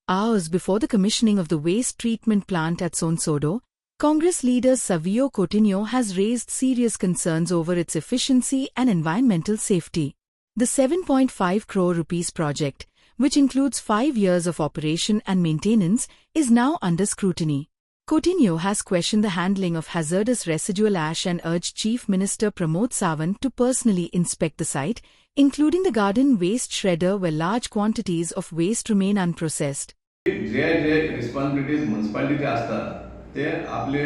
Hours before the commissioning of the waste treatment plant at Sonsodo, Congress leader Savio Coutinho has raised serious concerns over its efficiency and environmental safety. The 7.5 crore rupees project, which includes 5 years of operation and maintenance, is now under scrutiny. Coutinho has questioned the handling of hazardous residual ash and urged Chief Minister Pramod Sawant to personally inspect the site, including the garden waste shredder where large quantities of waste remain unprocessed. जे responsibilities म्युनिसिपालिटीचे असतात ते आपले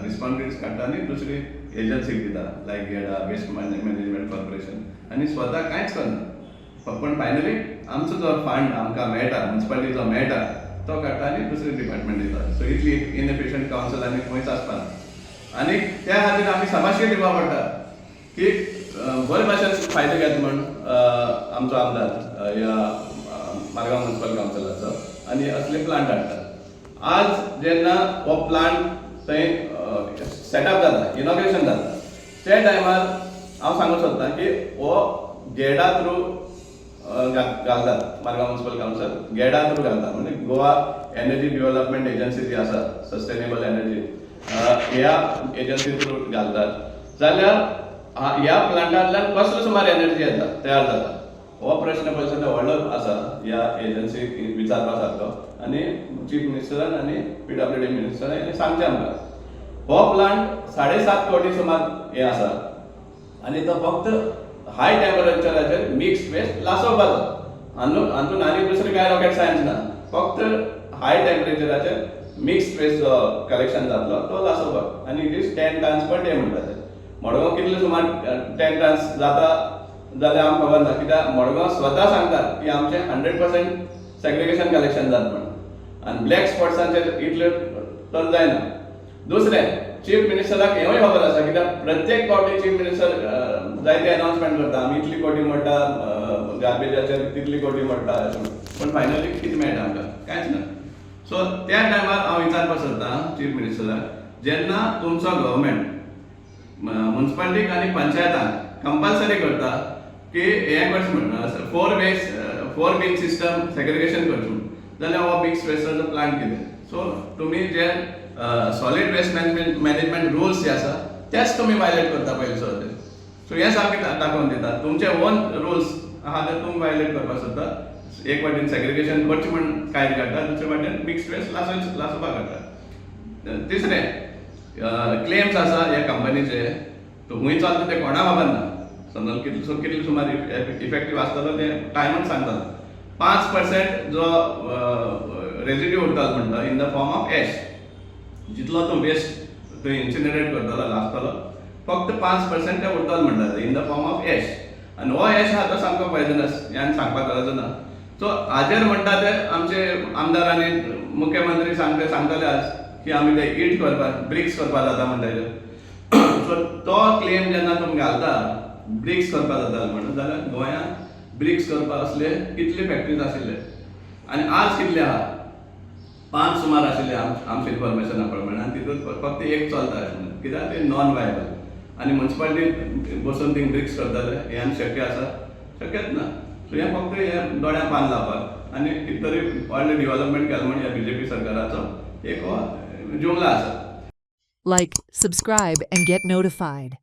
responsibilities काढता आणि दुसरी एजन्सीक दिता लायक गेडा waste management corporation आणि स्वतः कांयच करना पण फायनली आमचो जो फंड आमकां मेळटा म्युनिसिपालिटी जो मेळटा तो काडटा आनी दुसरे डिपार्टमेंट दिता सो इतली इनएफिशियंट कावन्सिल आनी खंयच आसपाना आनी त्या खातीर आमी शाबासकी दिवपा पडटा की बरे भाशेन फायदो घेता म्हण आमचो आमदार ह्या मारगांव म्युनिसिपल कावन्सिलाचो आनी असले प्लांट हाडटा आज जेन्ना हो प्लांट थंय सेटअप जाता इनॉग्रेशन जाता त्या टायमार हांव सांगूंक सोदतां की हो गेडा थ्रू घालतात मारगांव म्युनिसिपल कावन्सिल गेडा थ्रू घालतात म्हणजे गोवा एनर्जी डेव्हलपमेंट एजन्सी जी आसा सस्टेनेबल एनर्जी ह्या एजन्सी थ्रू घालतात जाल्यार ह्या प्लांटांतल्यान कसलो सुमार एनर्जी येता तयार जाता हो प्रश्न पळय सद्या व्हडलो आसा ह्या एजन्सीक विचारपा सारको आनी चीफ मिनिस्टरान आनी PWD मिनिस्टरान हें सांगचें आमकां हो प्लांट 7.5 कोटी सुमार हे आसा आनी तो फक्त हाय टेम्परेचराचेर मिक्स वेस्ट लासोवपाचो हातून आनी दुसरें कांय रॉकेट सायन्स ना फक्त हाय टेम्परेचराचेर मिक्स वेस्ट जो कलेक्शन जातलो तो लासोवपाक आनी it is 10 tons per day म्हणटा ते मडगांव कितले सुमार 10 टन्स जाता जाल्यार आमकां खबर ना कित्याक मडगांव स्वता सांगतात की आमचें 100% सेग्रिगेशन कलेक्शन जाता म्हणून आनी ब्लॅक स्पॉट्सांचेर इतले तर जायना दुसरें चीफ मिनिस्टराक हेंवूय खबर आसा कित्याक प्रत्येक फावटी चीफ मिनिस्टर जायते अनाउन्समेंट करता आमी इतली कोटी मोडटा गार्बेजाचेर तितली कोटी मोडटा पण फायनली कितें मेळटा आमकां कांयच ना सो त्या टायमार हांव विचारपाक सोदतां चीफ मिनिस्टराक जेन्ना तुमचो गव्हर्मेंट म्युनिसिपालिटीक आनी पंचायतांक कंपल्सरी करता की हें करचें म्हण 4 बीन सिस्टम सेग्रिगेशन करचें जाल्यार हो मिक्स वेस्टाचो प्लांट कितें सो तुमी जे सॉलिड वेस्ट मॅनेजमेंट रुल्स जे आसा तेच तुमी वायलेट करता पयलीं सो हें सारकें दाखोवन दिता तुमचे ओन रुल्स आहा ते तुमी वायलेट करपाक सोदता एक वाटेन सेग्रिगेशन करचें म्हण कायदे काडटा दुसरे वाटेन मिक्स वेस्ट लासोवपाक काडटा तिसरें क्लेम्स आसा ह्या कंपनीचे खूंय चलता ते कोणा खबर ना समजा कितले सुमार इफेक्टीव आसतलो ते टायमान सांगता 5% जो रेजिड्यू उरतालो म्हणटा in the form of S जितलो तो वेस्ट थंय इन्सिनरेट करतलो लासतलो फक्त 5% ते उरतलो म्हणटा in the form of S आनी हो एश आहा तो सामको पॉयजनस हें आनी सांगपाक गरज ना सो हाजेर म्हणटा ते आमचे आमदार आनी मुख्यमंत्री सांगतले आज की आमी ते इट करपाक ब्रिक्स करपाक जाता म्हणटा सो तो क्लेम जेन्ना तुमी घालता ब्रिक्स करपाक जाता म्हणून जाल्यार गोंयांत ब्रिक्स करपाक असले कितले फॅक्टरीज आशिल्ले आनी आज कितले आहा 5 सुमार आशिल्ले आमचे इन्फॉर्मेशना प्रमाणे आनी तितून फक्त एक चलता कित्याक ते नॉन वायबल आनी म्युनिसिपालिटी बसून थिंग ब्रिक्स करतले हें आनी शक्य आसा शक्यच ना सो हें फक्त हें दोळ्यां पान लावपाक आनी कितें तरी व्हडलें डेव्हलपमेंट केलें म्हण ह्या BJP सरकाराचो एक हो जुमला आसा. Like, subscribe and get notified.